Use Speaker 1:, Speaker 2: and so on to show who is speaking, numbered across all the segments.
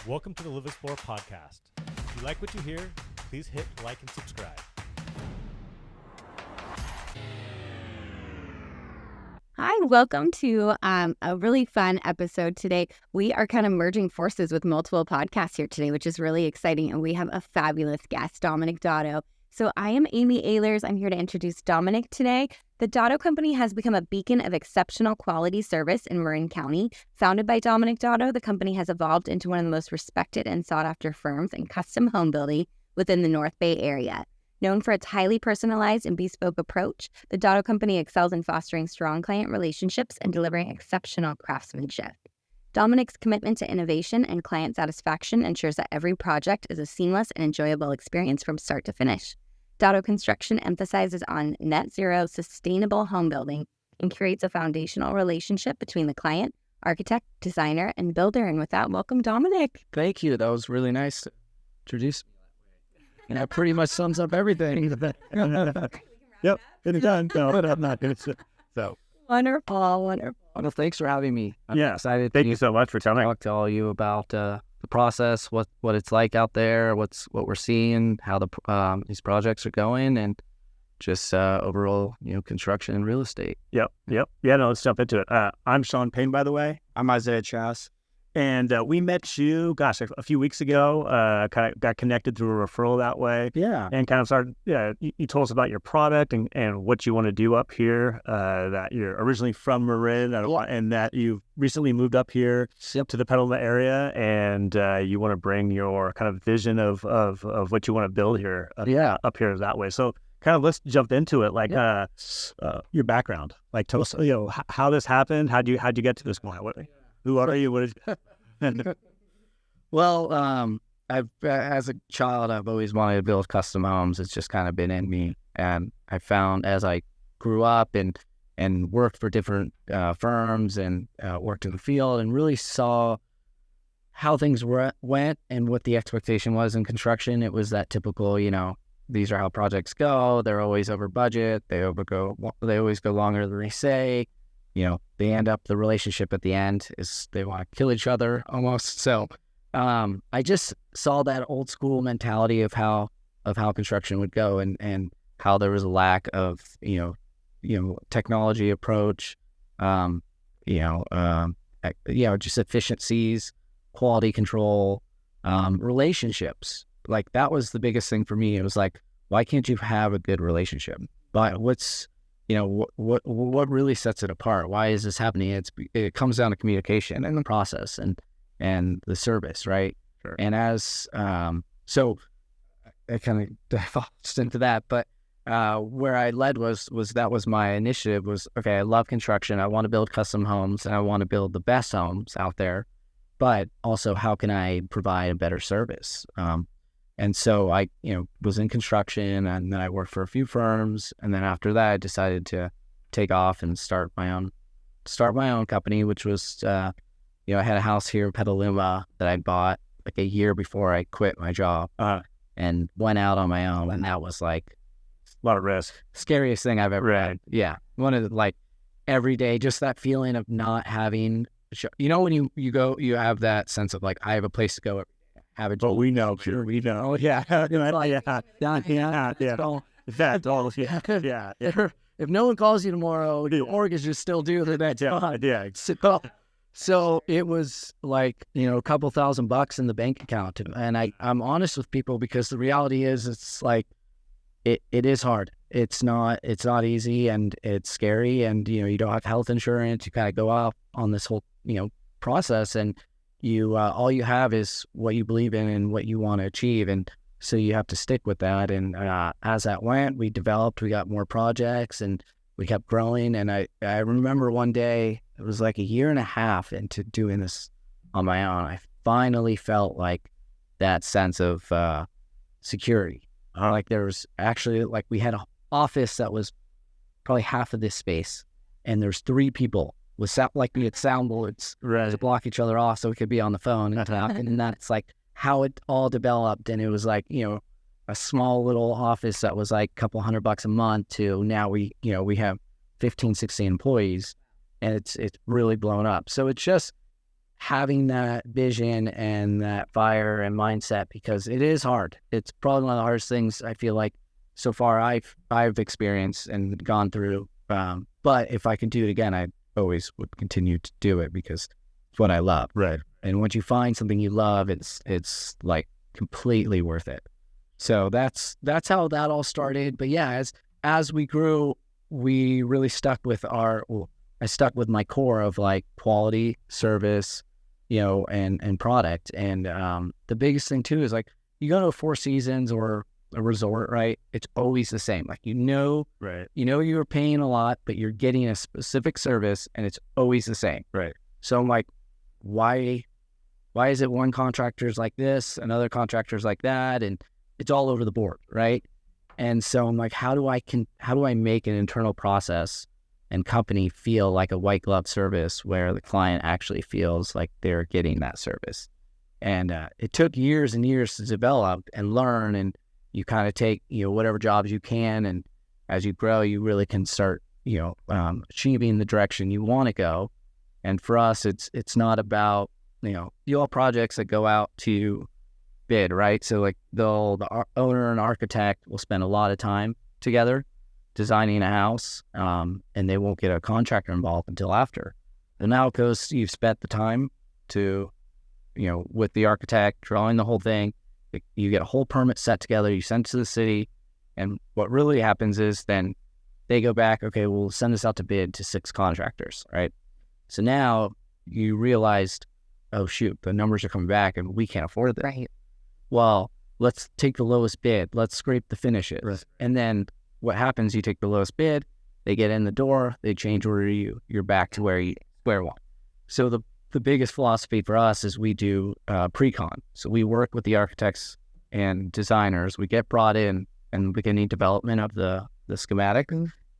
Speaker 1: Welcome to the Live Explore podcast. If you like what you hear, please hit like and subscribe.
Speaker 2: Hi, welcome to a really fun episode today. We are kind of merging forces with multiple podcasts here today, which is really exciting. And we have a fabulous guest, Dominic Dotto. So I am Amy Ehlers. I'm here to introduce Dominic today. The Dotto Company has become a beacon of exceptional quality service in Marin County. Founded by Dominic Dotto, the company has evolved into one of the most respected and sought-after firms in custom home building within the North Bay area. Known for its highly personalized and bespoke approach, the Dotto Company excels in fostering strong client relationships and delivering exceptional craftsmanship. Dominic's commitment to innovation and client satisfaction ensures that every project is a seamless and enjoyable experience from start to finish. Dotto Construction emphasizes on net zero sustainable home building and creates a foundational relationship between the client, architect, designer, and builder. And with that, welcome, Dominic.
Speaker 3: Thank you. That was really nice to introduce me. And that pretty much sums up everything.
Speaker 1: Yep, it's done. No, I'm not going to. So
Speaker 2: Wonderful.
Speaker 3: Well, thanks for having me. I'm
Speaker 1: yeah,
Speaker 3: excited.
Speaker 1: Thank you so much for
Speaker 3: to
Speaker 1: telling me.
Speaker 3: talk to all you about the process, what it's like out there, what we're seeing, how these projects are going, and just overall, construction and real estate.
Speaker 1: Yep. Yeah, no, let's jump into it. I'm Sean Payne, by the way.
Speaker 4: I'm Isaiah Chas.
Speaker 1: And we met you, a few weeks ago, kind of got connected through a referral that way.
Speaker 4: Yeah.
Speaker 1: And kind of started, you told us about your product and what you want to do up here, that you're originally from Marin and that you recently moved up here to the Petaluma area, and you want to bring your kind of vision of what you want to build here up here that way. So kind of let's jump into it, your background. Like, tell us, how this happened, how'd you get to this point? Who are you? What is
Speaker 3: Well, as a child, I've always wanted to build custom homes. It's just kind of been in me. And I found as I grew up and worked for different firms and worked in the field and really saw how things went and what the expectation was in construction, it was that typical, these are how projects go. They're always over budget. They always go longer than they say. The relationship at the end is they want to kill each other almost. So I just saw that old school mentality of how construction would go and how there was a lack of, technology approach, just efficiencies, quality control, relationships. Like that was the biggest thing for me. It was like, why can't you have a good relationship? But what really sets it apart? Why is this happening? It comes down to communication and the process and the service, right?
Speaker 1: Sure.
Speaker 3: And as so I kind of divulged into that, but where I led was that was my initiative was, okay, I love construction. I want to build custom homes and I want to build the best homes out there, but also how can I provide a better service? And so I, was in construction, and then I worked for a few firms, and then after that, I decided to take off and start my own company, which was, I had a house here in Petaluma that I bought like a year before I quit my job, and went out on my own, and that was like
Speaker 1: a lot of risk,
Speaker 3: scariest thing I've ever had. Yeah, one of the, every day, just that feeling of not having, when you go, you have that sense of like I have a place to go.
Speaker 1: But we know, sure, we know. Yeah.
Speaker 3: If no one calls you tomorrow, the mortgage is still due the next month.
Speaker 1: Yeah.
Speaker 3: So it was like, a couple $1,000 in the bank account. And I'm honest with people because the reality is it's like, it is hard. It's not easy and it's scary. And, you don't have health insurance. You kind of go out on this whole, process and you all you have is what you believe in and what you want to achieve, and so you have to stick with that. And as that went, we got more projects, and we kept growing. And I remember one day, it was like a year and a half into doing this on my own, I finally felt like that sense of security. Like there was actually, like we had an office that was probably half of this space, and there's 3 people with we had soundboards to block each other off so we could be on the phone and talk. And that's like how it all developed. And it was like, a small little office that was like a couple $100 a month to now we have 15, 16 employees, and it's really blown up. So it's just having that vision and that fire and mindset, because it is hard. It's probably one of the hardest things I feel like so far I've experienced and gone through. But if I could do it again, I always would continue to do it because it's what I love.
Speaker 1: Right.
Speaker 3: And once you find something you love, it's like completely worth it. So that's how that all started. But yeah, as we grew, we really stuck with I stuck with my core of like quality, service, and product. And the biggest thing too is like you go to a Four Seasons or a resort, right? It's always the same. Like
Speaker 1: Right.
Speaker 3: you're paying a lot, but you're getting a specific service, and it's always the same.
Speaker 1: Right.
Speaker 3: So I'm like, why is it one contractor's like this, another contractor's like that, and it's all over the board, right? And so I'm like, how do I make an internal process and company feel like a white glove service where the client actually feels like they're getting that service? And it took years and years to develop and learn, and you kind of take whatever jobs you can, and as you grow, you really can start achieving the direction you want to go. And for us, it's not about all projects that go out to bid, right? So like the owner and architect will spend a lot of time together designing a house, and they won't get a contractor involved until after. And now it goes, you've spent the time to, with the architect, drawing the whole thing. You get a whole permit set together, you send it to the city, and what really happens is then they go back, okay, we'll send this out to bid to 6 contractors, right? So now you realized, oh shoot, the numbers are coming back and we can't afford this.
Speaker 2: Right.
Speaker 3: Well, let's take the lowest bid. Let's scrape the finishes.
Speaker 1: Right.
Speaker 3: And then what happens, you take the lowest bid, they get in the door, they change order you, you're back to square one. So the biggest philosophy for us is we do pre-con. So we work with the architects and designers. We get brought in and beginning development of the schematic,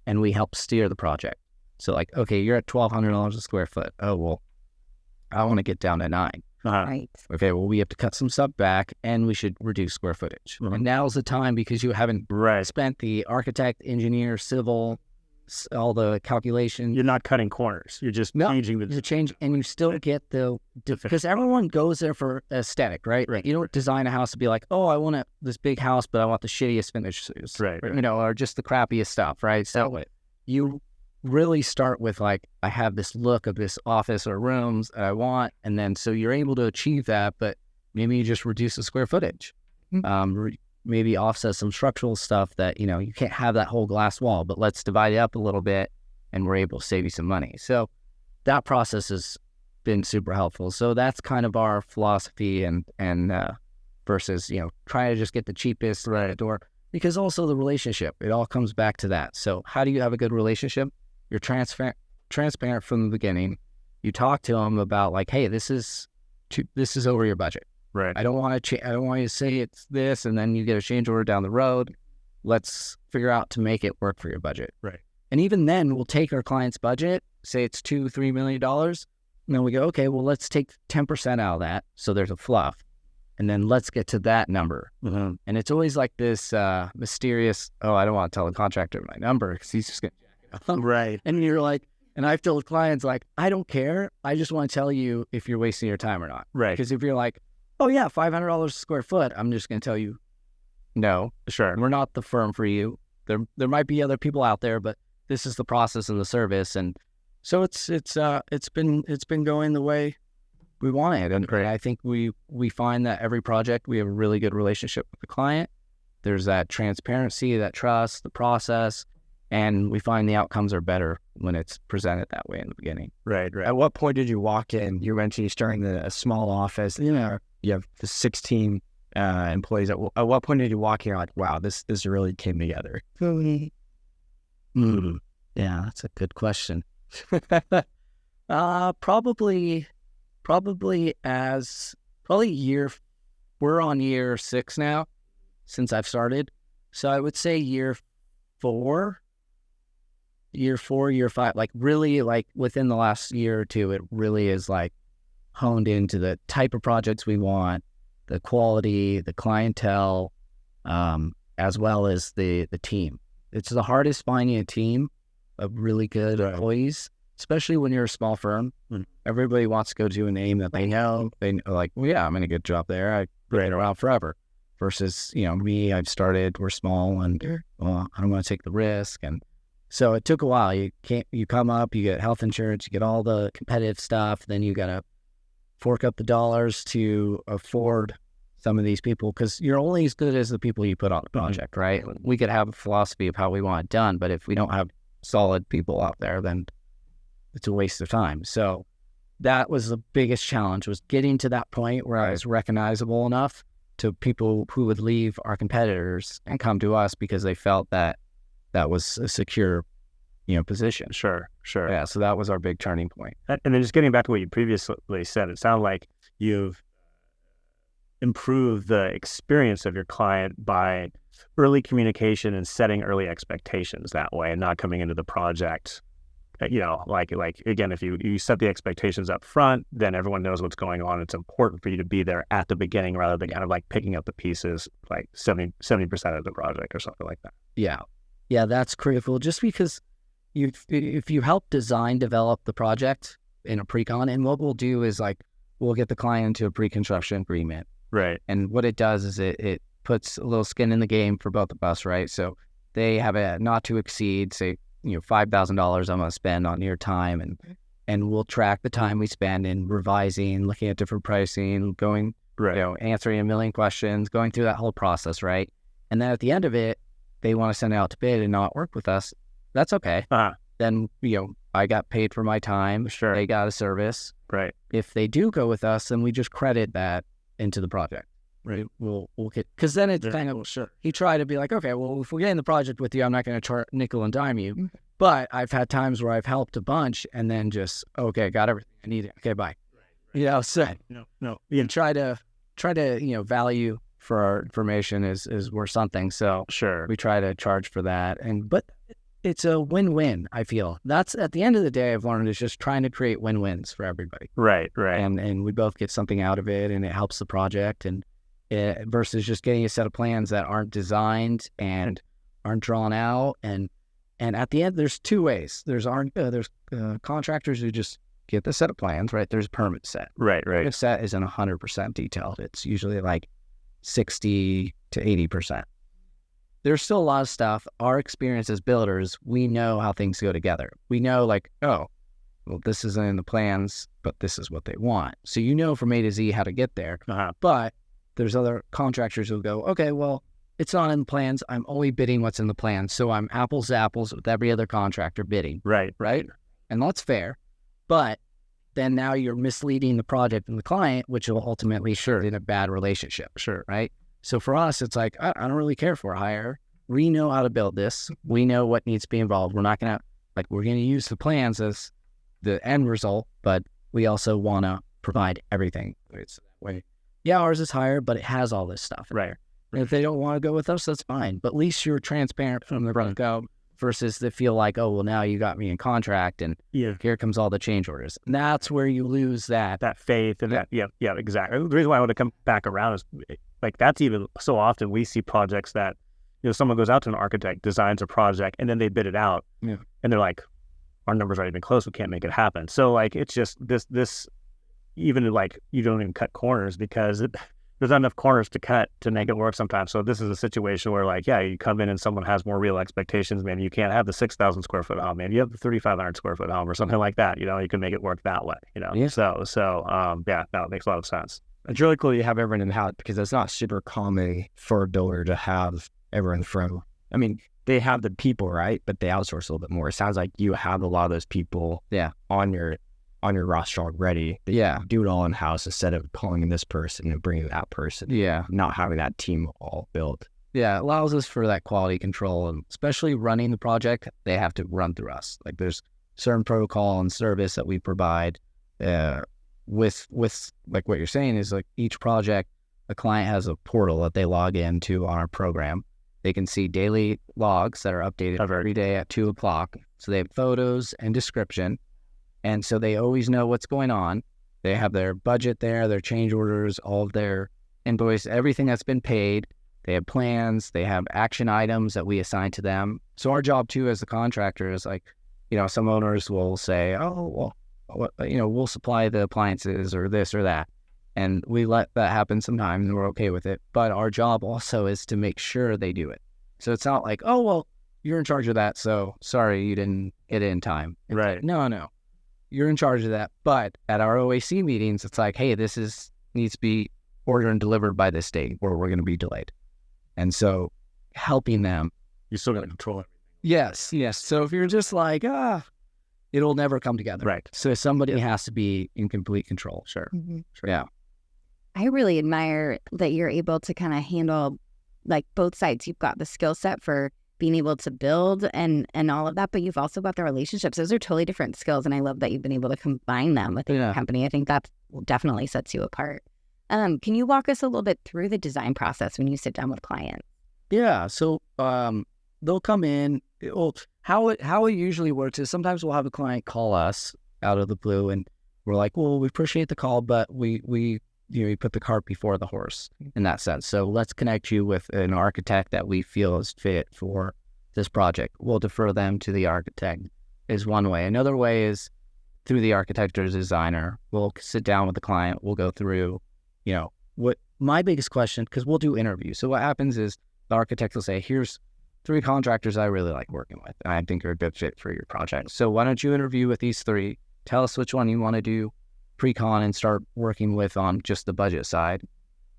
Speaker 3: and we help steer the project. So like, okay, you're at $1,200 a square foot. Oh, well, I want to get down to 9.
Speaker 2: Right.
Speaker 3: Okay, well, we have to cut some stuff back, and we should reduce square footage. And now's the time, because you haven't spent the architect, engineer, civil, all the calculations.
Speaker 1: You're not cutting corners. You're just changing the...
Speaker 3: You change, and you still get because everyone goes there for aesthetic, right?
Speaker 1: Right.
Speaker 3: You don't design a house to be like, oh, I want this big house, but I want the shittiest finishes.
Speaker 1: Right.
Speaker 3: Or just the crappiest stuff, right? So you really start with like, I have this look of this office or rooms that I want, and then so you're able to achieve that, but maybe you just reduce the square footage. Maybe offset some structural stuff that, you can't have that whole glass wall, but let's divide it up a little bit, and we're able to save you some money. So that process has been super helpful. So that's kind of our philosophy, and versus, trying to just get the cheapest right at the door, because also the relationship, it all comes back to that. So how do you have a good relationship? You're transparent from the beginning. You talk to them about like, hey, this is over your budget.
Speaker 1: Right.
Speaker 3: I don't want you to say it's this, and then you get a change order down the road. Let's figure out to make it work for your budget.
Speaker 1: Right.
Speaker 3: And even then, we'll take our client's budget, say it's $2-3 million, and then we go, okay, well, let's take 10% out of that, so there's a fluff, and then let's get to that number.
Speaker 1: Mm-hmm.
Speaker 3: And it's always like this mysterious, oh, I don't want to tell the contractor my number because he's just going to
Speaker 1: Right.
Speaker 3: And you're like, and I've told clients like, I don't care. I just want to tell you if you're wasting your time or not.
Speaker 1: Right.
Speaker 3: Because if you're like, oh yeah, $500 a square foot, I'm just going to tell you, no,
Speaker 1: Sure.
Speaker 3: we're not the firm for you. There might be other people out there, but this is the process and the service. And so it's been going the way we want it. And I think we find that every project, we have a really good relationship with the client. There's that transparency, that trust, the process, and we find the outcomes are better when it's presented that way in the beginning.
Speaker 1: Right.
Speaker 4: At what point did you walk in? You mentioned you're starting a small office. You have the 16 employees. At what point did you walk in? You're like, wow, this really came together.
Speaker 3: Yeah, that's a good question. Probably we're on year 6 now since I've started. So I would say year 4, year 5, like really like within the last year or 2, it really is like honed into the type of projects we want, the quality, the clientele, as well as the team. It's the hardest finding a team of really good employees especially when you're a small firm, everybody wants to go to a name that they know. They know, like, well, yeah, I'm going to get a job there. I've been around forever. Versus, me, we're small, and well, I don't want to take the risk. And so it took a while. You come up, you get health insurance, you get all the competitive stuff. Then you got to fork up the dollars to afford some of these people, because you're only as good as the people you put on the project, right? We could have a philosophy of how we want it done, but if we don't have solid people out there, then it's a waste of time. So that was the biggest challenge, was getting to that point where I was recognizable enough to people who would leave our competitors and come to us because they felt that that was a secure, position.
Speaker 1: Sure.
Speaker 3: Yeah, so that was our big turning point.
Speaker 1: And then just getting back to what you previously said, it sounded like you've improved the experience of your client by early communication and setting early expectations that way, and not coming into the project, like again, if you set the expectations up front, then everyone knows what's going on. It's important for you to be there at the beginning rather than kind of like picking up the pieces like 70% of the project or something like that.
Speaker 3: Yeah, that's critical, just because if you help develop the project in a pre-con, and what we'll do is we'll get the client into a pre-construction agreement.
Speaker 1: Right.
Speaker 3: And what it does is it puts a little skin in the game for both of us, right? So they have a not to exceed, say, $5,000 I'm going to spend on your time, and we'll track the time we spend in revising, looking at different pricing, going, answering a million questions, going through that whole process, right? And then at the end of it, they want to send it out to bid and not work with us. That's okay. Then, I got paid for my time.
Speaker 1: Sure.
Speaker 3: They got a service.
Speaker 1: Right.
Speaker 3: If they do go with us, then we just credit that into the project.
Speaker 1: Right.
Speaker 3: We'll get, because then it's kind of, you try to be like, okay, well, if we're getting the project with you, I'm not going to nickel and dime you. But I've had times where I've helped a bunch and then just, okay, got everything I needed. Okay, bye. So
Speaker 1: No.
Speaker 3: you try to value for our information is worth something. So
Speaker 1: Sure.
Speaker 3: we try to charge for that. But it's a win-win, I feel. That's, at the end of the day, I've learned, is just trying to create win-wins for everybody.
Speaker 1: Right.
Speaker 3: And we both get something out of it, and it helps the project, and versus just getting a set of plans that aren't designed and aren't drawn out. And at the end, there's two ways. There's contractors who just get the set of plans, right? There's a permit set.
Speaker 1: Right.
Speaker 3: The set isn't 100% detailed. It's usually like 60 to 80%. There's still a lot of stuff. Our experience as builders, we know how things go together. We know, this isn't in the plans, but this is what they want. So from A to Z how to get there. But there's other contractors who go, okay, well, it's not in the plans. I'm only bidding what's in the plans. So I'm apples to apples with every other contractor bidding.
Speaker 1: Right.
Speaker 3: And that's fair. But then now you're misleading the project and the client, which will ultimately result in a bad relationship.
Speaker 1: Sure.
Speaker 3: Right. So for us, it's like, I don't really care for a hire. We know how to build this. We know what needs to be involved. We're not going to, we're going to use the plans as the end result, but we also want to provide everything. It's that way. Yeah, ours is higher, but it has all this stuff.
Speaker 1: Right.
Speaker 3: And if they don't want to go with us, that's fine. But at least you're transparent from the front go, versus they feel like, oh, well, now you got me in contract and here comes all the change orders. And that's where you lose that
Speaker 1: faith and that. Yeah, exactly. The reason why I want to come back around is that's even so often we see projects that, someone goes out to an architect, designs a project, and then they bid it out.
Speaker 3: Yeah.
Speaker 1: And they're like, our numbers aren't even close. We can't make it happen. So it's just this, even you don't even cut corners because there's not enough corners to cut to make it work sometimes. So this is a situation where you come in and someone has more real expectations. Maybe you can't have the 6,000 square foot home. Maybe you have the 3,500 square foot home or something like that. You can make it work that way,
Speaker 3: Yeah.
Speaker 1: So that makes a lot of sense.
Speaker 4: It's really cool you have everyone in the house, because it's not super common for a builder to have everyone from, they have the people, right? But they outsource a little bit more. It sounds like you have a lot of those people on your roster already. Do it all in house instead of calling in this person and bringing that person. Not having that team all built.
Speaker 3: Yeah, it allows us for that quality control, and especially running the project, they have to run through us. There's certain protocol and service that we provide. With what you're saying is each project, a client has a portal that they log into on our program. They can see daily logs that are updated every day at 2:00. So they have photos and description. And so they always know what's going on. They have their budget there, their change orders, all of their invoice, everything that's been paid. They have plans. They have action items that we assign to them. So our job too as the contractor is some owners will say, oh, well, we'll supply the appliances or this or that. And we let that happen sometimes and we're okay with it. But our job also is to make sure they do it. So it's not like, oh, well, you're in charge of that, so sorry you didn't get it in time. It's
Speaker 1: Right.
Speaker 3: Like, no. You're in charge of that. But at our OAC meetings, it's like, hey, needs to be ordered and delivered by this date or we're going to be delayed. And so helping them.
Speaker 1: You still got to control it.
Speaker 3: Yes. So if you're just like, it'll never come together.
Speaker 1: Right.
Speaker 3: So somebody has to be in complete control.
Speaker 1: Sure.
Speaker 2: Mm-hmm.
Speaker 3: Yeah.
Speaker 2: I really admire that you're able to kind of handle like both sides. You've got the skill set for being able to build and all of that, but you've also got the relationships. Those are totally different skills. And I love that you've been able to combine them with your company. I think that definitely sets you apart. Can you walk us a little bit through the design process when you sit down with clients?
Speaker 3: Yeah. So they'll come in. How it usually works is sometimes we'll have a client call us out of the blue and we're like, well, we appreciate the call, but we put the cart before the horse in that sense. So let's connect you with an architect that we feel is fit for this project. We'll defer them to the architect is one way. Another way is through the architect or designer. We'll sit down with the client. We'll go through, what my biggest question, because we'll do interviews. So what happens is the architect will say, here's 3 contractors I really like working with, and I think are a good fit for your project. So why don't you interview with these 3? Tell us which one you want to do pre-con and start working with on just the budget side,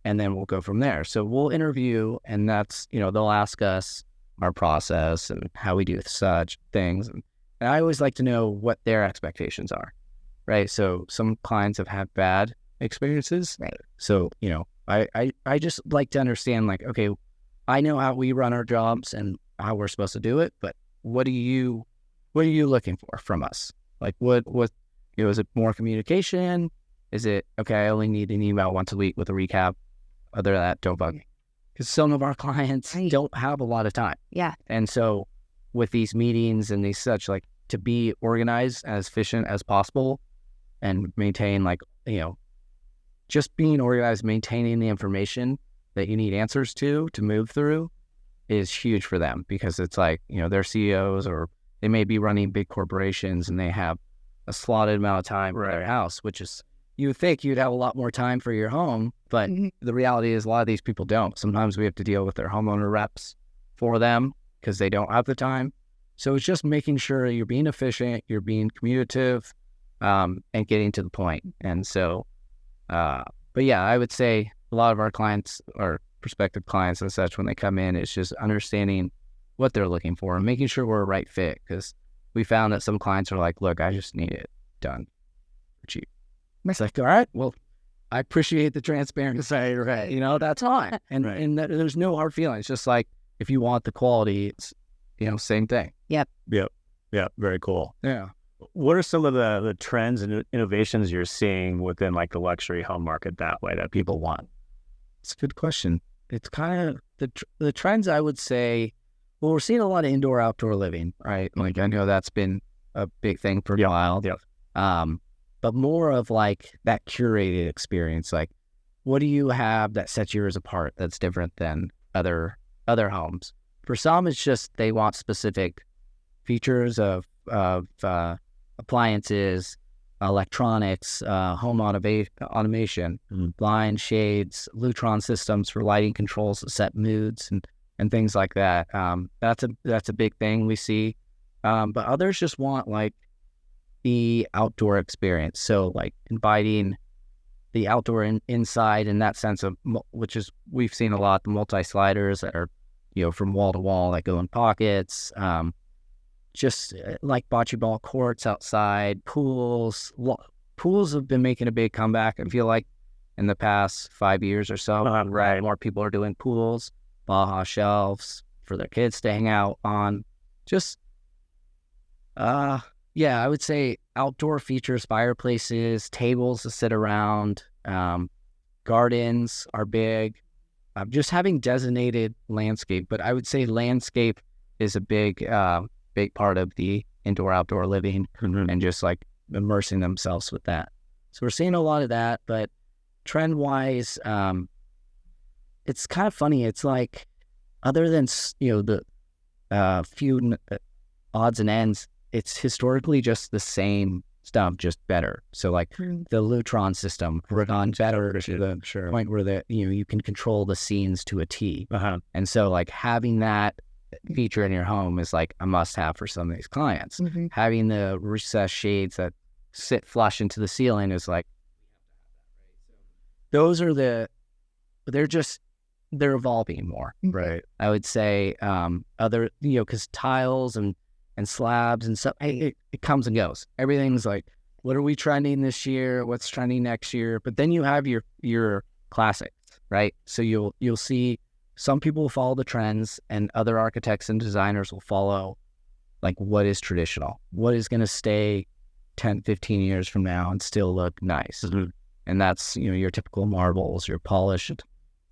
Speaker 3: and then we'll go from there. So we'll interview, and that's, they'll ask us our process and how we do such things. And I always like to know what their expectations are, right? So some clients have had bad experiences.
Speaker 2: Right.
Speaker 3: So, I just like to understand, like, okay, I know how we run our jobs and how we're supposed to do it, but what are you looking for from us? Like, what is it more communication? Is it, okay, I only need an email once a week with a recap? Other than that, don't bug me. Because some of our clients don't have a lot of time.
Speaker 2: Yeah.
Speaker 3: And so with these meetings and these such, like, to be organized as efficient as possible and maintain, like, just being organized, maintaining the information that you need answers to move through is huge for them, because it's like, they're CEOs or they may be running big corporations and they have a slotted amount of time for their house, which is, you would think you'd have a lot more time for your home, but the reality is a lot of these people don't. Sometimes we have to deal with their homeowner reps for them because they don't have the time. So it's just making sure you're being efficient, you're being communicative, and getting to the point. And so, but yeah, I would say a lot of our clients or prospective clients and such, when they come in, it's just understanding what they're looking for and making sure we're a right fit, because we found that some clients are like, look, I just need it done for cheap. It's like, all right, well, I appreciate the transparency. Right. That's fine. And there's no hard feelings. Just like, if you want the quality, it's, same thing.
Speaker 2: Yep.
Speaker 1: Very cool.
Speaker 3: Yeah.
Speaker 1: What are some of the trends and innovations you're seeing within like the luxury home market that way that people want?
Speaker 3: It's a good question. It's kind of the trends, I would say. Well, we're seeing a lot of indoor-outdoor living, right? Like, I know that's been a big thing for a while.
Speaker 1: Yeah.
Speaker 3: But more of like that curated experience. Like, what do you have that sets yours apart that's different than other homes? For some, it's just they want specific features of appliances, electronics, home automation, blinds, shades, Lutron systems for lighting controls that set moods and things like that. That's a big thing we see. But others just want like the outdoor experience. So like inviting the outdoor inside in that sense of, which is, we've seen a lot, the multi-sliders that are, from wall to wall that go in pockets, just like bocce ball courts outside, pools. Pools have been making a big comeback, I feel like, in the past 5 years or so.
Speaker 1: Right.
Speaker 3: More people are doing pools, Baja shelves for their kids to hang out on. Just, yeah, I would say outdoor features, fireplaces, tables to sit around, gardens are big. Just having designated landscape, but I would say landscape is a big part of the indoor-outdoor living, and just like immersing themselves with that. So we're seeing a lot of that, but trend-wise, it's kind of funny. It's like, other than, the few odds and ends, it's historically just the same stuff, just better. So like the Lutron system, gone better to the point where you can control the scenes to a T. And so like having that feature in your home is like a must-have for some of these clients. Having the recessed shades that sit flush into the ceiling is like, those are they're evolving more.
Speaker 1: Right.
Speaker 3: I would say other, because tiles and slabs and stuff, it comes and goes. Everything's like, what are we trending this year? What's trending next year? But then you have your classics, right? So you'll see some people will follow the trends, and other architects and designers will follow like what is traditional, what is going to stay 10, 15 years from now and still look nice. And that's, your typical marbles, your polished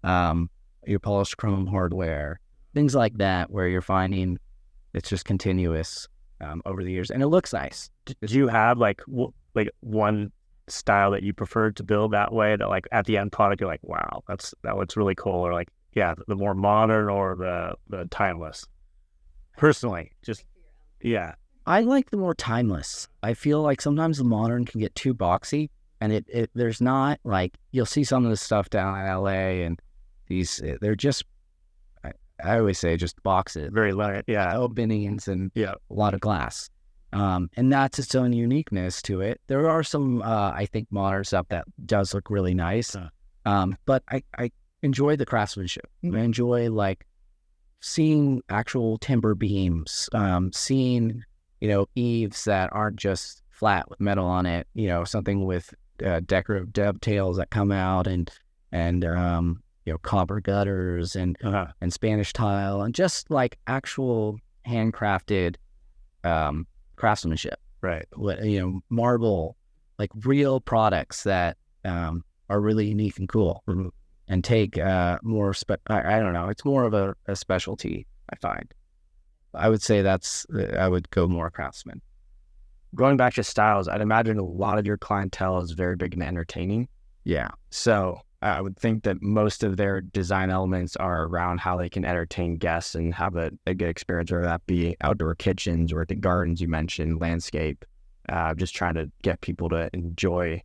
Speaker 3: chrome hardware, things like that, where you're finding it's just continuous over the years, and it looks nice.
Speaker 1: Did you have like one style that you preferred to build that way, that like at the end product you're like, wow, that looks really cool, or like, yeah, the more modern or the timeless? Personally,
Speaker 3: I like the more timeless. I feel like sometimes the modern can get too boxy, and there's not like, you'll see some of the stuff down in LA, and they're just, I always say, just boxes,
Speaker 1: very light,
Speaker 3: openings and a lot of glass. And that's its own uniqueness to it. There are some, I think, modern stuff that does look really nice. But I enjoy the craftsmanship. I enjoy like seeing actual timber beams, seeing, eaves that aren't just flat with metal on it, something with decorative dovetails that come out, and copper gutters and Spanish tile, and just like actual handcrafted craftsmanship,
Speaker 1: right?
Speaker 3: Marble, like real products that are really unique and cool, and take more. I don't know. It's more of a specialty, I find. I would say I would go more craftsman.
Speaker 4: Going back to styles, I'd imagine a lot of your clientele is very big in entertaining.
Speaker 3: Yeah.
Speaker 4: So I would think that most of their design elements are around how they can entertain guests and have a good experience, whether that be outdoor kitchens or the gardens you mentioned, landscape, just trying to get people to enjoy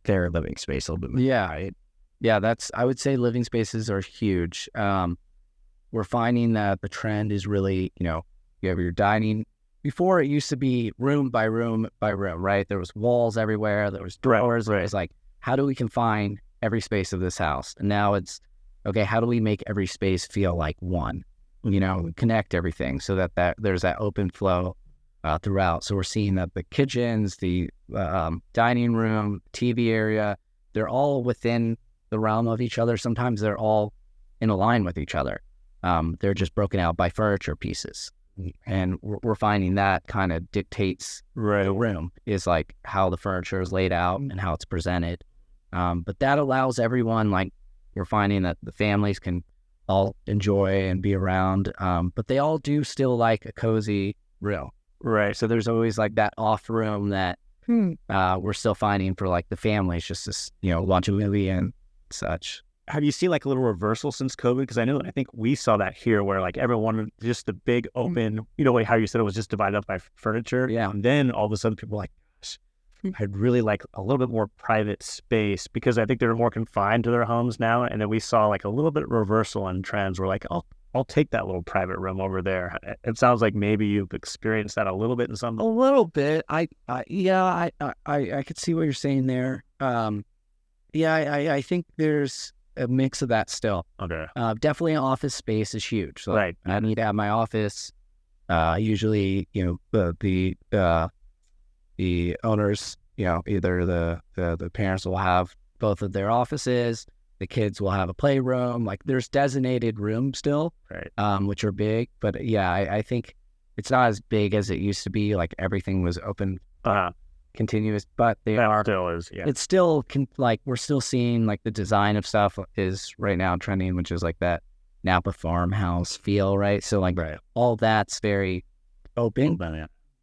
Speaker 4: their living space a little bit more.
Speaker 3: Yeah.
Speaker 4: Right?
Speaker 3: Yeah, I would say living spaces are huge. We're finding that the trend is really, you have your dining. Before, it used to be room by room by room, right? There was walls everywhere. There was drawers. Right. It was like, how do we confine every space of this house? And now it's, okay, how do we make every space feel like one? Connect everything so that there's that open flow throughout. So we're seeing that the kitchens, the dining room, TV area, they're all within the realm of each other. Sometimes they're all in a line with each other. They're just broken out by furniture pieces. And we're finding that kind of dictates the room, is like how the furniture is laid out and how it's presented. But that allows everyone, like we're finding that the families can all enjoy and be around, but they all do still like a cozy room.
Speaker 1: Right.
Speaker 3: So there's always like that off room that we're still finding for like the families, just to, watch a movie and such.
Speaker 1: Have you seen like a little reversal since COVID? Because I think we saw that here, where like everyone, just the big open, how you said it was just divided up by furniture.
Speaker 3: Yeah.
Speaker 1: And then all of a sudden people were like, gosh, I'd really like a little bit more private space, because I think they're more confined to their homes now. And then we saw like a little bit of reversal in trends. We're like, I'll take that little private room over there. It sounds like maybe you've experienced that a little bit in some.
Speaker 3: A little bit. I could see what you're saying there. I think there's a mix of that still.
Speaker 1: Okay.
Speaker 3: Definitely office space is huge. So
Speaker 1: right.
Speaker 3: I need to have my office. Usually, the owners, either the parents will have both of their offices. The kids will have a playroom. Like there's designated rooms still,
Speaker 1: right.
Speaker 3: Which are big. But I think it's not as big as it used to be. Like everything was open. Continuous, but it's still we're still seeing like the design of stuff is right now trending, which is like that Napa farmhouse feel, right? So like all that's very open,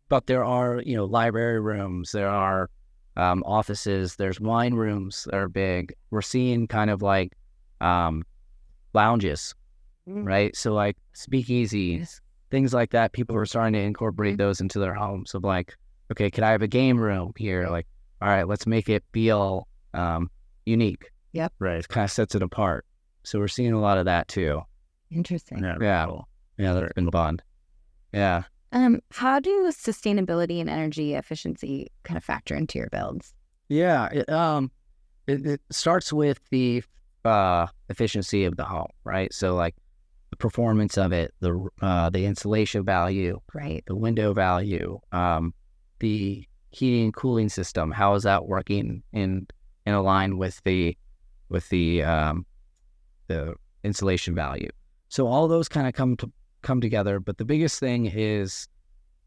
Speaker 3: but there are library rooms, there are offices, there's wine rooms that are big. We're seeing kind of like lounges, right? So like speakeasies, things like that. People are starting to incorporate those into their homes. Of like, okay, could I have a game room here? Like, all right, let's make it feel unique.
Speaker 2: Yep.
Speaker 1: Right.
Speaker 3: It kind of sets it apart. So we're seeing a lot of that too.
Speaker 2: Interesting.
Speaker 3: Yeah.
Speaker 1: Cool.
Speaker 3: Yeah, that's been fun. Yeah.
Speaker 2: How do sustainability and energy efficiency kind of factor into your builds?
Speaker 3: Yeah. It starts with the efficiency of the home, right? So like the performance of it, the insulation value,
Speaker 2: Right.
Speaker 3: the window value, the heating and cooling system. How is that working in line with the insulation value? So all those kind of come together, but the biggest thing is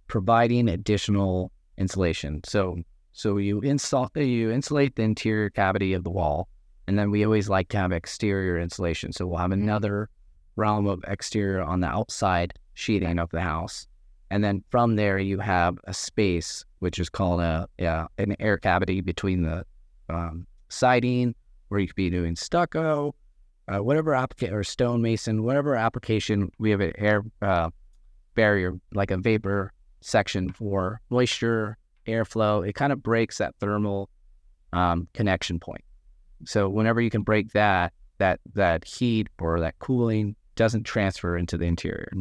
Speaker 3: providing additional insulation. So you insulate the interior cavity of the wall, and then we always like to have exterior insulation. So we'll have another realm of exterior on the outside sheeting of the house, and then from there you have a space which is called an air cavity between the siding, where you could be doing stucco, whatever application, or stonemason, whatever application. We have an air barrier, like a vapor section for moisture, airflow. It kind of breaks that thermal connection point. So whenever you can break that heat or that cooling doesn't transfer into the interior.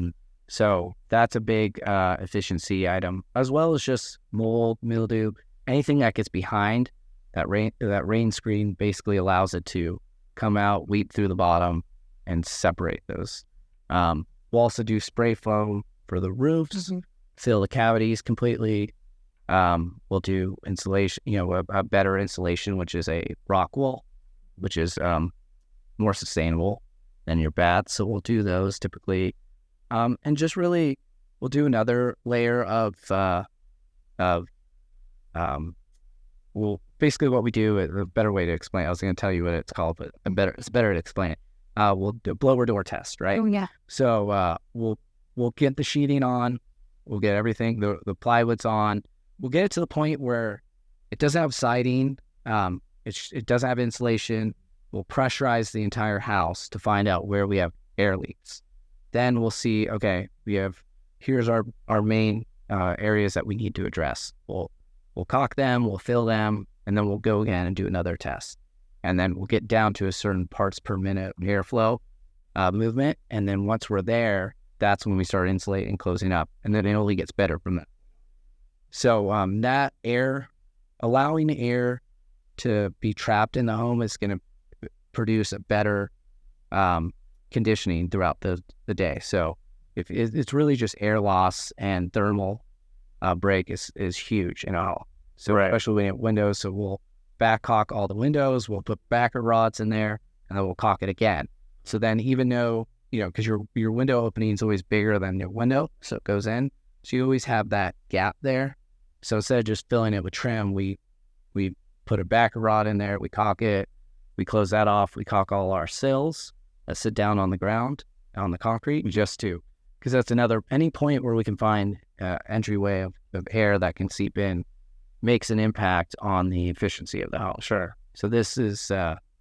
Speaker 3: So that's a big efficiency item, as well as just mold, mildew, anything that gets behind that rain screen basically allows it to come out, weep through the bottom, and separate those. We'll also do spray foam for the roofs, fill the cavities completely. We'll do insulation, a better insulation, which is a rock wool, which is more sustainable than your bats. So we'll do those typically. And just really, we'll do another layer of basically what we do, a better way to explain it. I was going to tell you what it's called, but it's better to explain it. We'll do a blower door test, right?
Speaker 2: Oh, yeah.
Speaker 3: So we'll get the sheeting on, we'll get everything, the plywood's on, we'll get it to the point where it doesn't have siding, it doesn't have insulation. We'll pressurize the entire house to find out where we have air leaks. Then we'll see, okay, here's our main areas that we need to address. We'll caulk them, we'll fill them, and then we'll go again and do another test. And then we'll get down to a certain parts per minute airflow movement. And then once we're there, that's when we start insulating, closing up. And then it only gets better from that. So that air, allowing air to be trapped in the home is going to produce a better conditioning throughout the day. So if it's really just air loss and thermal break is huge in a home. So especially when you have windows, so we'll back caulk all the windows, we'll put backer rods in there, and then we'll caulk it again. So then even though, because your window opening is always bigger than your window, so it goes in, so you always have that gap there. So instead of just filling it with trim, we put a backer rod in there, we caulk it, we close that off, we caulk all our sills that sit down on the ground, on the concrete, because that's any point where we can find entryway of air that can seep in makes an impact on the efficiency of the house.
Speaker 1: Sure.
Speaker 3: So this is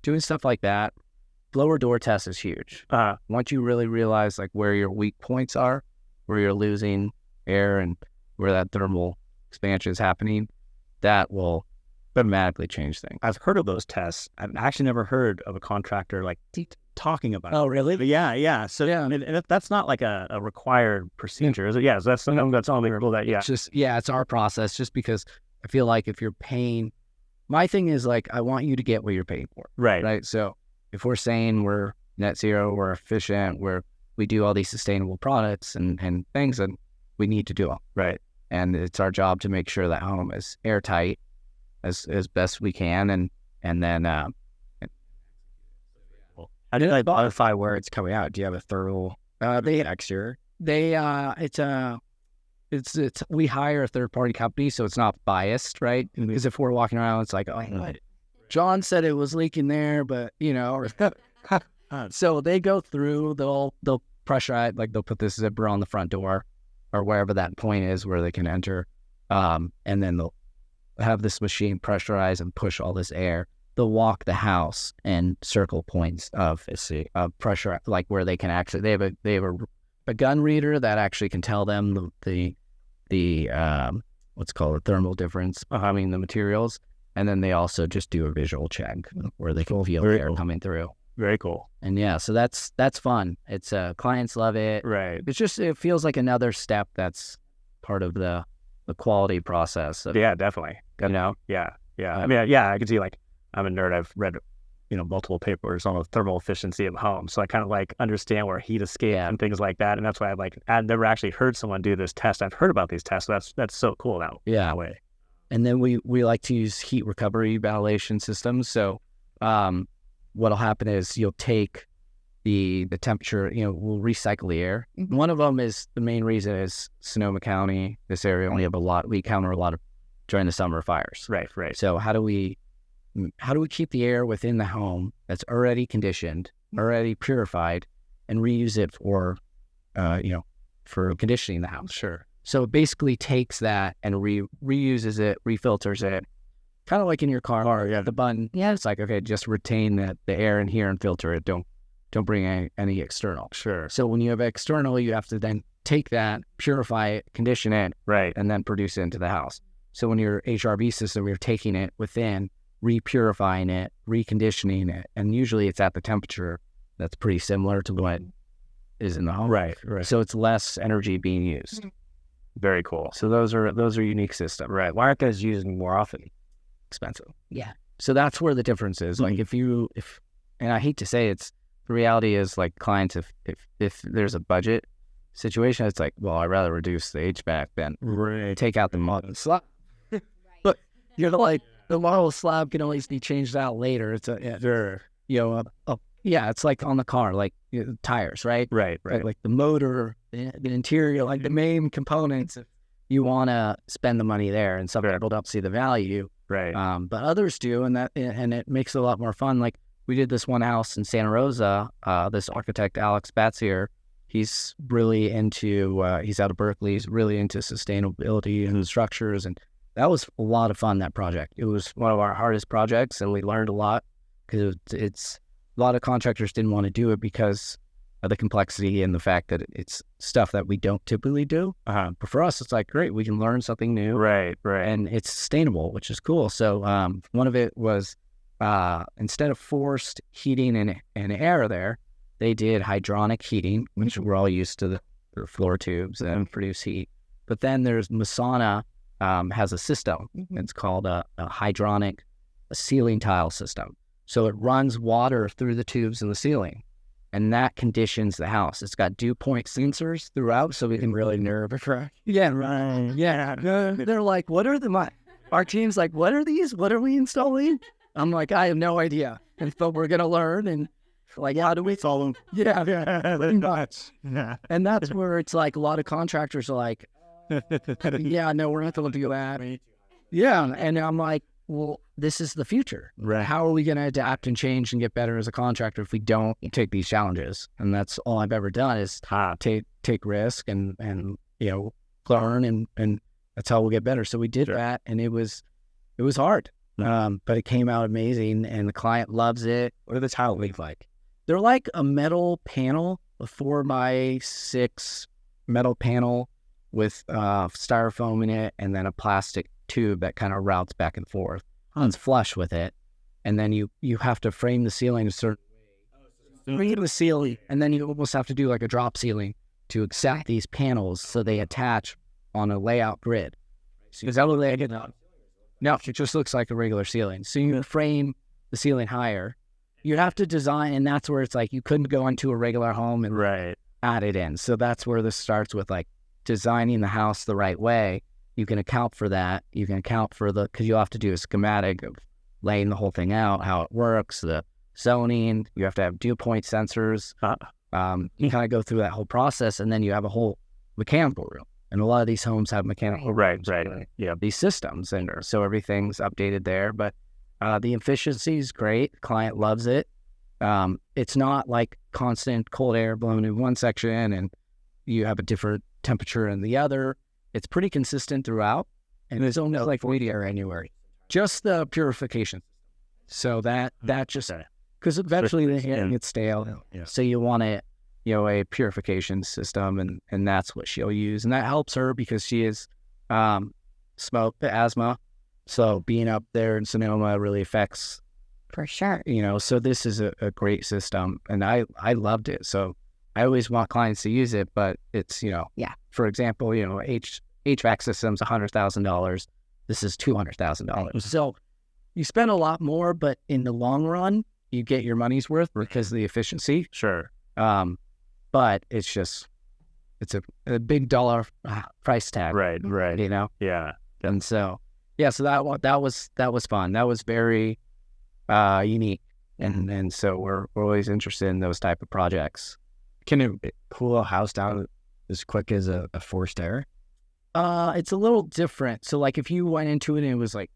Speaker 3: doing stuff like that. Blower door test is huge. Once you really realize like where your weak points are, where you're losing air and where that thermal expansion is happening, that will dramatically change things.
Speaker 1: I've heard of those tests. I've actually never heard of a contractor like talking about it.
Speaker 3: Oh, really?
Speaker 1: But yeah. So and that's not like a required procedure, is it? Yeah, so that's something that's only people that,
Speaker 3: It's just, it's our process, just because I feel like if you're paying, my thing is like, I want you to get what you're paying for.
Speaker 1: Right.
Speaker 3: So if we're saying we're net zero, we're efficient, we do all these sustainable products and things, and we need to do them.
Speaker 1: Right.
Speaker 3: And it's our job to make sure that home is airtight as best we can. And then,
Speaker 4: how do you modify where it's coming out? Do you have a thermal exterior?
Speaker 3: We hire a third party company, so it's not biased, right? Because if we're walking around, it's like, John said it was leaking there, but so they go through, they'll pressurize, like they'll put this zipper on the front door or wherever that point is where they can enter. And then they'll have this machine pressurize and push all this air. They'll walk the house and circle points of pressure, like where they can actually, they have a a gun reader that actually can tell them the what's called a thermal difference between the materials. And then they also just do a visual check where they can feel the air coming through.
Speaker 1: Very cool.
Speaker 3: And yeah, so that's fun. It's clients love it.
Speaker 1: Right.
Speaker 3: It's just, it feels like another step that's part of the quality process.
Speaker 1: Yeah, definitely.
Speaker 3: You know?
Speaker 1: Yeah. I mean, yeah, I can see, like, I'm a nerd. I've read, multiple papers on the thermal efficiency of homes. So I kind of like understand where heat escape and things like that. And that's why I've never actually heard someone do this test. I've heard about these tests. So that's so cool that way.
Speaker 3: And then we like to use heat recovery ventilation systems. So what'll happen is you'll take the temperature, we'll recycle the air. Mm-hmm. One of them is, the main reason is Sonoma County, this area, we encounter a lot of during the summer fires.
Speaker 1: Right.
Speaker 3: So how do we keep the air within the home that's already conditioned, already purified, and reuse it for conditioning the house?
Speaker 1: Sure.
Speaker 3: So it basically takes that and reuses it, refilters it, kind of like in your car. The button. Yeah. It's like, okay, just retain the air in here and filter it. Don't bring any external.
Speaker 1: Sure.
Speaker 3: So when you have external, you have to then take that, purify it, condition it,
Speaker 1: right,
Speaker 3: and then produce it into the house. So when your HRV system, you're taking it within, repurifying it, reconditioning it, and usually it's at the temperature that's pretty similar to what is in the home.
Speaker 1: Right.
Speaker 3: So it's less energy being used.
Speaker 2: Mm-hmm.
Speaker 1: Very cool.
Speaker 3: So those are unique systems.
Speaker 1: Right. Why aren't guys using more often?
Speaker 3: Expensive. Yeah. So that's where the difference is. Like if and I hate to say the reality is, like, clients, if there's a budget situation, it's like, well, I'd rather reduce the HVAC than take out the model slab. But the model slab can always be changed out later. It's it's like on the car, like tires, right?
Speaker 1: Right.
Speaker 3: Like the motor, the interior, like the main components. You want to spend the money there, and some people don't see the value,
Speaker 1: right?
Speaker 3: But others do, and it makes it a lot more fun. Like we did this one house in Santa Rosa. This architect Alex Batzier, he's really into. He's out of Berkeley. He's really into sustainability and structures, and that was a lot of fun. That project. It was one of our hardest projects, and we learned a lot because it's. A lot of contractors didn't want to do it because of the complexity and the fact that it's stuff that we don't typically do. But for us, it's like, great, we can learn something new.
Speaker 1: Right.
Speaker 3: And it's sustainable, which is cool. So one of it was instead of forced heating and air there, they did hydronic heating, which we're all used to, the floor tubes that produce heat. But then there's Masana has a system. It's called a hydronic ceiling tile system. So it runs water through the tubes in the ceiling, and that conditions the house. It's got dew point sensors throughout, so we can really nerve it. Yeah, right. Yeah. They're like, what are our team's like, what are these? What are we installing? I'm like, I have no idea. But we're going to learn, and like, how do we
Speaker 1: install them?
Speaker 3: Yeah.
Speaker 1: Nuts. Yeah.
Speaker 3: And that's where it's like a lot of contractors are like, yeah, no, we're not going to do that. Yeah. And I'm like, well, this is the future.
Speaker 1: Right.
Speaker 3: How are we going to adapt and change and get better as a contractor if we don't take these challenges? And that's all I've ever done is take risk and learn and that's how we'll get better. So we did that, and it was hard, but it came out amazing, and the client loves it.
Speaker 1: What do the tiles look like?
Speaker 3: They're like a metal panel, a 4x6 metal panel with styrofoam in it, and then a plastic tube that kind of routes back and forth. It's flush with it, and then you have to frame the ceiling a certain way. Frame the ceiling, and then you almost have to do like a drop ceiling to accept these panels so they attach on a layout grid. Is that what they get? No, it just looks like a regular ceiling. So you frame the ceiling higher. You have to design, and that's where it's like you couldn't go into a regular home and add it in. So that's where this starts with, like, designing the house the right way. You can account for that. You can account for because you have to do a schematic of laying the whole thing out, how it works, the zoning. You have to have dew point sensors. You kind of go through that whole process, and then you have a whole mechanical room. And a lot of these homes have mechanical rooms.
Speaker 1: Right. Yeah.
Speaker 3: These systems, and so everything's updated there. But the efficiency is great. Client loves it. It's not like constant cold air blowing in one section and you have a different temperature in the other. It's pretty consistent throughout, and there's only like void air anywhere. Just the purification. So that just because eventually the air gets stale.
Speaker 1: Yeah.
Speaker 3: So you want a purification system, and that's what she'll use. And that helps her because she is asthma. So being up there in Sonoma really affects.
Speaker 2: For sure.
Speaker 3: So this is a great system, and I loved it. So I always want clients to use it, but it's, for example, HVAC system's $100,000. This is $200,000. So you spend a lot more, but in the long run, you get your money's worth because of the efficiency.
Speaker 1: Sure.
Speaker 3: But it's a big dollar price tag.
Speaker 1: Right.
Speaker 3: Yeah. And so, so that was fun. That was very unique. And so we're always interested in those type of projects.
Speaker 4: Can it cool a house down as quick as a forced air?
Speaker 3: It's a little different. So like if you went into it and it was like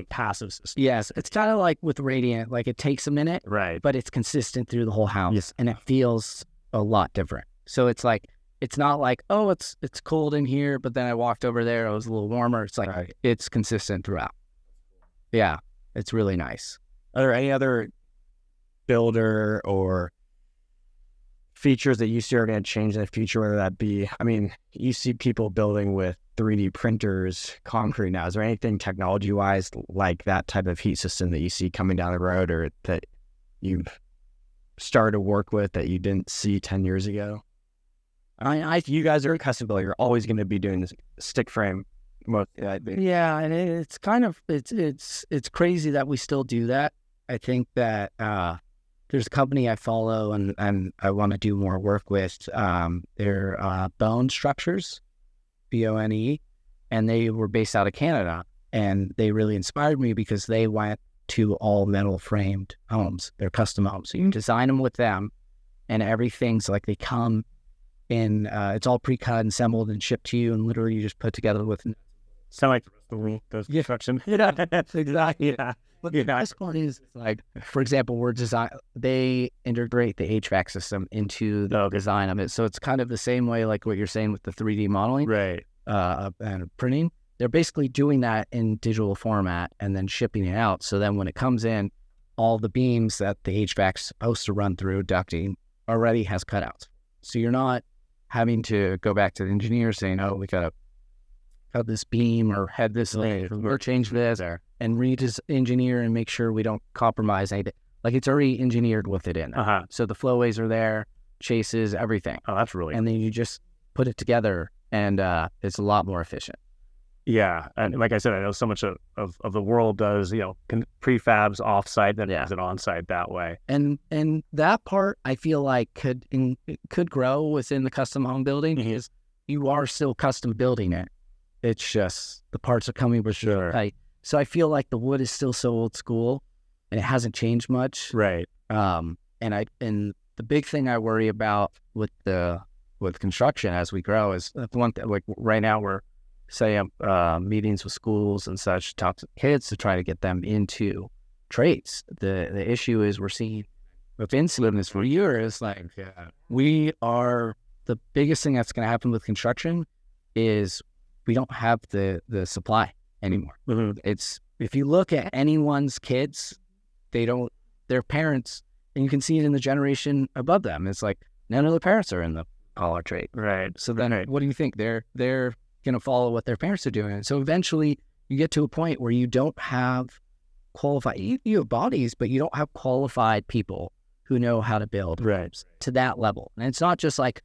Speaker 1: passive system.
Speaker 3: Yes, it's kind of like with Radiant. Like it takes a minute,
Speaker 1: right?
Speaker 3: But it's consistent through the whole house, and it feels a lot different. So it's like it's not like it's cold in here, but then I walked over there, it was a little warmer. It's like it's consistent throughout. Yeah, it's really nice.
Speaker 4: Are there any other builder or features that you see are going to change in the future, whether that be, you see people building with 3D printers, concrete now. Is there anything technology-wise like that type of heat system that you see coming down the road or that you've started to work with that you didn't see 10 years ago? You guys are a custom builder. You're always going to be doing this stick frame.
Speaker 3: Yeah, and it's kind of, it's crazy that we still do that. I think that there's a company I follow and I want to do more work with. They're Bone Structures, Bone, and they were based out of Canada. And they really inspired me because they went to all metal framed homes. They're custom homes. So you design them with them, and everything's like they come in, it's all pre-cut and assembled and shipped to you, and literally you just put together with.
Speaker 1: Sound like the construction.
Speaker 3: Yeah, exactly. Yeah. But the best part is, like, for example, they integrate the HVAC system into the design of it. So it's kind of the same way, like what you're saying with the 3D modeling,
Speaker 1: right?
Speaker 3: And printing. They're basically doing that in digital format and then shipping it out. So then when it comes in, all the beams that the HVAC's supposed to run through ducting already has cutouts. So you're not having to go back to the engineer saying, we got to cut this beam or head this or change this and engineer and make sure we don't compromise anything. Like it's already engineered with it in. So the flowways are there, chases, everything.
Speaker 1: Oh, that's really
Speaker 3: And then you just put it together and it's a lot more efficient.
Speaker 1: Yeah, and like I said, I know so much of the world does, prefabs offsite than is it onsite that way.
Speaker 3: And that part I feel like could grow within the custom home building because you are still custom building it. It's just the parts are coming with tight. So I feel like the wood is still so old school and it hasn't changed much.
Speaker 1: Right.
Speaker 3: And the big thing I worry about with construction as we grow is the one thing, like right now we're meetings with schools and such, talk to kids to try to get them into trades. The issue is we're seeing within this for years, the biggest thing that's going to happen with construction is we don't have the supply anymore.
Speaker 1: Mm-hmm.
Speaker 3: It's, if you look at anyone's kids, their parents, and you can see it in the generation above them. It's like none of the parents are in the collar trade.
Speaker 1: Right.
Speaker 3: So then what do you think? They're going to follow what their parents are doing. And so eventually you get to a point where you don't have qualified, you have bodies, but you don't have qualified people who know how to build to that level. And it's not just like,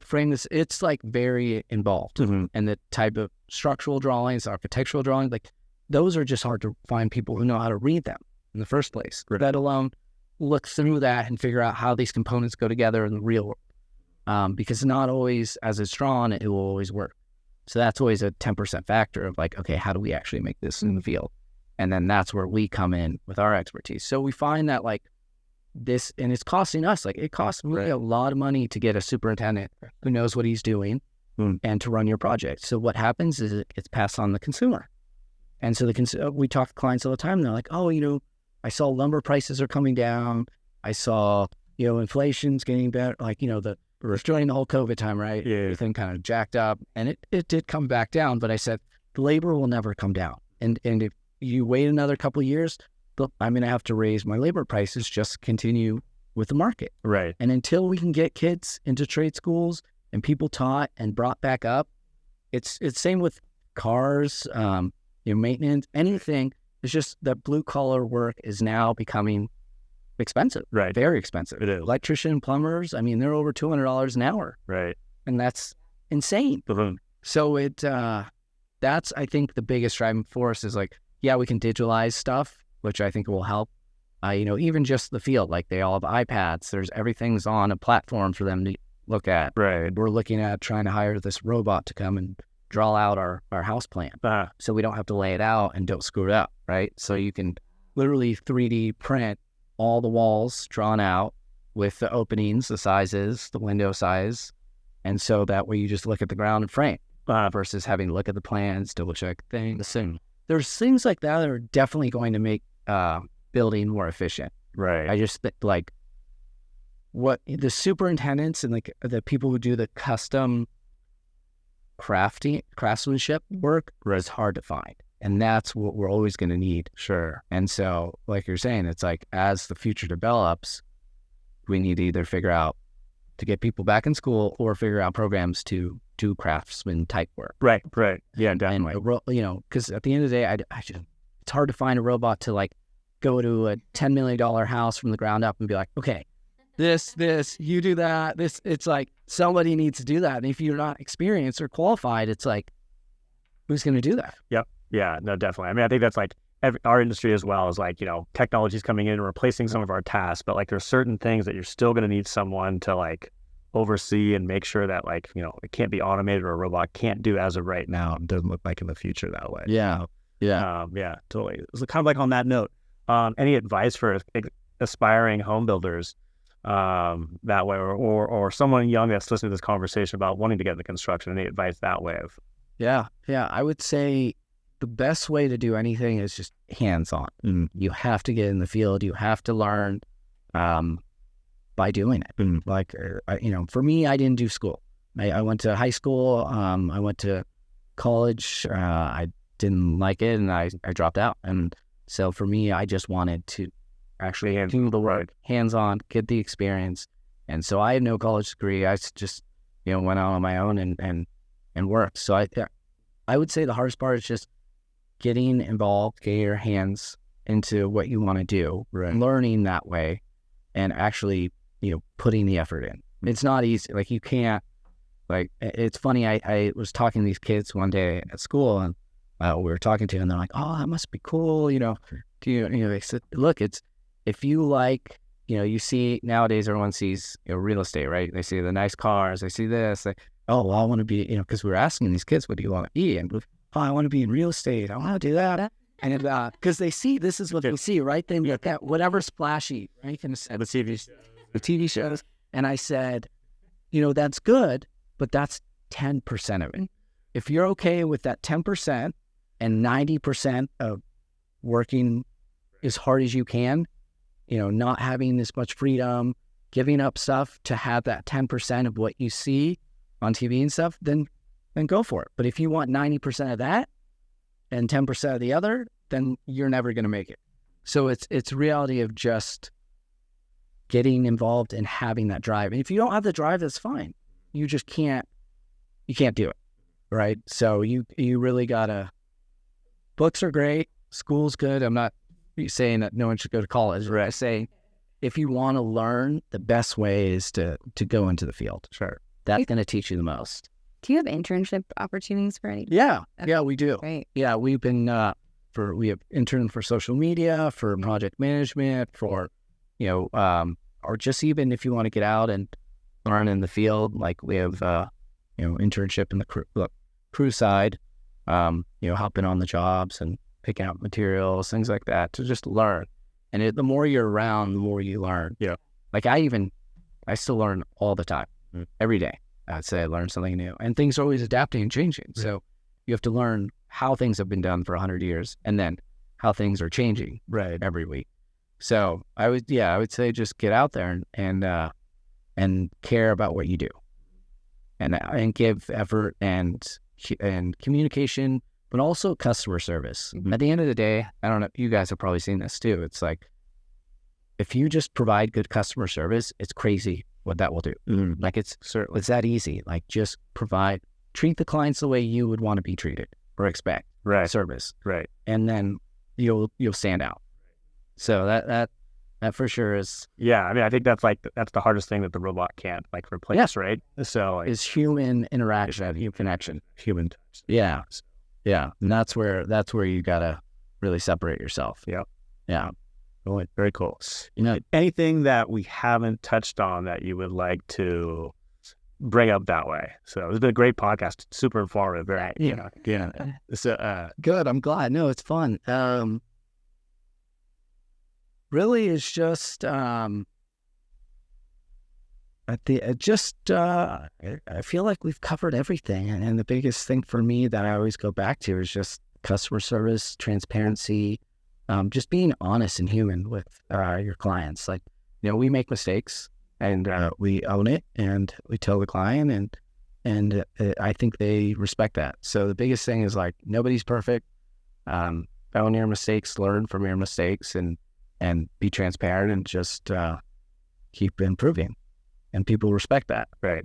Speaker 3: frame this. It's like very involved.
Speaker 1: Mm-hmm.
Speaker 3: And the type of structural drawings, architectural drawings, like those are just hard to find people who know how to read them in the first place, let alone look through that and figure out how these components go together in the real world. Because not always as it's drawn, it will always work. So that's always a 10% factor of like, okay, how do we actually make this in the field? And then that's where we come in with our expertise. So we find that like this, and it's costing us, like it costs me a lot of money to get a superintendent who knows what he's doing and to run your project. So what happens is it gets passed on to the consumer. And so we talk to clients all the time. And they're like, I saw lumber prices are coming down. I saw, inflation's getting better. Like, during the whole COVID time, right?
Speaker 1: Yeah.
Speaker 3: Everything kind of jacked up, and it did come back down. But I said, the labor will never come down. And if you wait another couple of years, I'm going to have to raise my labor prices, just continue with the market.
Speaker 1: Right.
Speaker 3: And until we can get kids into trade schools and people taught and brought back up, it's same with cars, maintenance, anything. It's just that blue collar work is now becoming expensive.
Speaker 1: Right.
Speaker 3: Very expensive.
Speaker 1: It is.
Speaker 3: Electrician, plumbers, I mean, they're over $200 an hour.
Speaker 1: Right.
Speaker 3: And that's insane.
Speaker 1: Mm-hmm.
Speaker 3: So that's, I think, the biggest driving force is like, yeah, we can digitalize stuff, which I think will help. Even just the field, like they all have iPads. Everything's on a platform for them to look at.
Speaker 1: Right.
Speaker 3: We're looking at trying to hire this robot to come and draw out our house plan. So we don't have to lay it out and don't screw it up, right? So you can literally 3D print all the walls drawn out with the openings, the sizes, the window size. And so that way you just look at the ground and frame versus having to look at the plans, double check things. And there's things like that are definitely going to make building more efficient.
Speaker 1: Right.
Speaker 3: I just think like what the superintendents and like the people who do the custom craftsmanship work is hard to find. And that's what we're always going to need.
Speaker 1: Sure.
Speaker 3: And so, like you're saying, it's like as the future develops, we need to either figure out to get people back in school or figure out programs to do craftsman type work.
Speaker 1: Right. Yeah, definitely.
Speaker 3: And, because at the end of the day, it's hard to find a robot to like go to a $10 million house from the ground up and be like, okay, this, you do that. It's like somebody needs to do that. And if you're not experienced or qualified, it's like, who's going to do that?
Speaker 1: Yep. Yeah, no, definitely. I mean, I think that's like our industry as well is like, technology's coming in and replacing some of our tasks, but like there's certain things that you're still going to need someone to like oversee and make sure that like, it can't be automated or a robot can't do as of right now. It doesn't look like in the future that way.
Speaker 3: Yeah. Yeah.
Speaker 1: Yeah, totally. So kind of like on that note, any advice for aspiring home builders that way or someone young that's listening to this conversation about wanting to get into construction, any advice that way of?
Speaker 3: Yeah. I would say the best way to do anything is just hands-on. You have to get in the field. You have to learn by doing it. Like, for me, I didn't do school. I went to high school. I went to college. I didn't like it, and I dropped out. And so for me, I just wanted to actually do the work, hands-on, get the experience. And so I had no college degree. I just, went out on my own and worked. So I would say the hardest part is just getting involved, getting your hands into what you want to do, learning that way, and actually, putting the effort in. It's not easy. Like you can't, like, it's funny. I was talking to these kids one day at school and we were talking to them and they're like, oh, that must be cool. They said, look, if you like, you see nowadays everyone sees real estate, right? They see the nice cars, they see this, oh, well, I want to be, because we were asking these kids, what do you want to be? And I want to be in real estate. I want to do that. And because they see, this is what they see, right? They look at whatever's flashy, right? And the TV shows. And I said, that's good, but that's 10% of it. If you're okay with that 10% and 90% of working as hard as you can, not having this much freedom, giving up stuff to have that 10% of what you see on TV and stuff, then go for it. But if you want 90% of that and 10% of the other, then you're never going to make it. So it's reality of just getting involved and having that drive. And if you don't have the drive, that's fine. You just can't do it, right? So you really gotta, books are great, school's good. I'm not saying that no one should go to college. Right. I say if you want to learn, the best way is to go into the field.
Speaker 1: Sure.
Speaker 3: That's going to teach you the most.
Speaker 2: Do you have internship opportunities for any?
Speaker 3: Yeah.
Speaker 2: Okay.
Speaker 3: Yeah, we do.
Speaker 2: Great.
Speaker 3: Yeah, we've been, we have interned for social media, for project management, for, or just even if you want to get out and learn in the field, like we have, internship in the crew side, helping on the jobs and picking out materials, things like that to just learn. And the more you're around, the more you learn.
Speaker 1: Yeah.
Speaker 3: Like I still learn all the time, every day. I'd say I learn something new, and things are always adapting and changing. Yeah. So you have to learn how things have been done for 100 years and then how things are changing every week. So I would say just get out there and care about what you do and give effort and communication, but also customer service. At the end of the day, I don't know, you guys have probably seen this too. It's like, if you just provide good customer service, it's crazy what that will do. Like it's that easy. Like just treat the clients the way you would want to be treated or expect service.
Speaker 1: Right.
Speaker 3: And then you'll stand out. So that for sure is.
Speaker 1: Yeah. I mean, I think that's the hardest thing that the robot can't replace, right? So
Speaker 3: is human interaction, human connection, human touch. Yeah. Yeah. And that's where you gotta really separate yourself.
Speaker 1: Yep.
Speaker 3: Yeah.
Speaker 1: Oh, very cool.
Speaker 3: You know,
Speaker 1: anything that we haven't touched on that you would like to bring up that way? So it's been a great podcast, super informative. Very,
Speaker 3: yeah.
Speaker 1: So
Speaker 3: good. I'm glad. No, it's fun. Really, it's just I feel like we've covered everything, and the biggest thing for me that I always go back to is just customer service, transparency. Just being honest and human with your clients. Like, we make mistakes and we own it and we tell the client and I think they respect that. So the biggest thing is like, nobody's perfect. Own your mistakes, learn from your mistakes and be transparent and just keep improving. And people respect that.
Speaker 1: Right.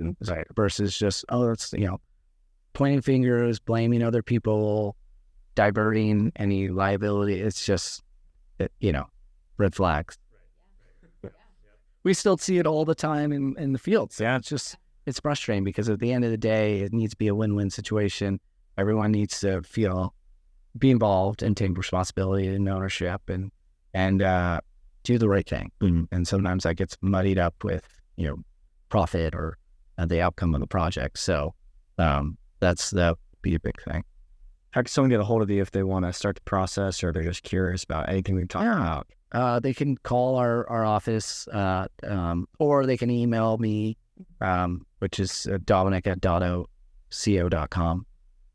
Speaker 3: Versus just, it's, pointing fingers, blaming other people, diverting any liability. It's just, red flags. We still see it all the time in the fields.
Speaker 1: Yeah.
Speaker 3: It's frustrating because at the end of the day, it needs to be a win-win situation. Everyone needs to be involved and take responsibility and ownership and do the right thing. And sometimes that gets muddied up with, profit or the outcome of the project. So that'd be a big thing.
Speaker 4: How can someone get a hold of you if they want to start the process or they're just curious about anything we've talked about?
Speaker 3: They can call our office or they can email me, which is Dominic@DottoCO.com.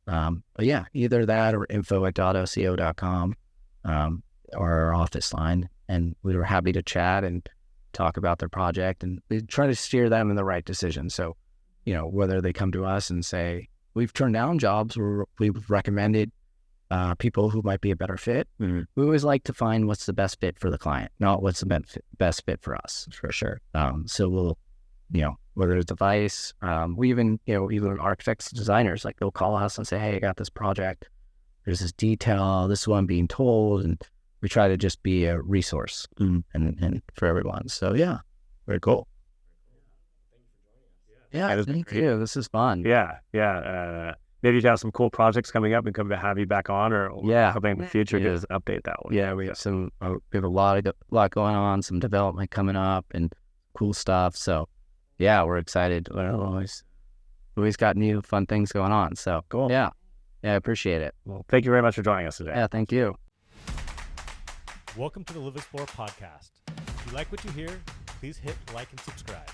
Speaker 3: But yeah, either that or info@DottoCO.com or our office line. And we were happy to chat and talk about their project. And we try to steer them in the right decision. So, whether they come to us and say, we've turned down jobs where we've recommended people who might be a better fit. We always like to find what's the best fit for the client, not what's the best fit for us, for sure. So we'll, whether it's device, we even, even architects, designers, like they'll call us and say, hey, I got this project. There's this detail, this is what I'm being told. And we try to just be a resource and for everyone. So yeah, very cool. Yeah, thank you. This is fun.
Speaker 1: Yeah. Maybe you have some cool projects coming up and come to have you back on or something in the future. Just update that one.
Speaker 3: Yeah, we have a lot going on, some development coming up and cool stuff. So yeah, we're excited. We're always got new fun things going on. So
Speaker 1: cool.
Speaker 3: Yeah, I appreciate it.
Speaker 1: Well, thank you very much for joining us today.
Speaker 3: Yeah, thank you.
Speaker 5: Welcome to the Live Explore podcast. If you like what you hear, please hit like and subscribe.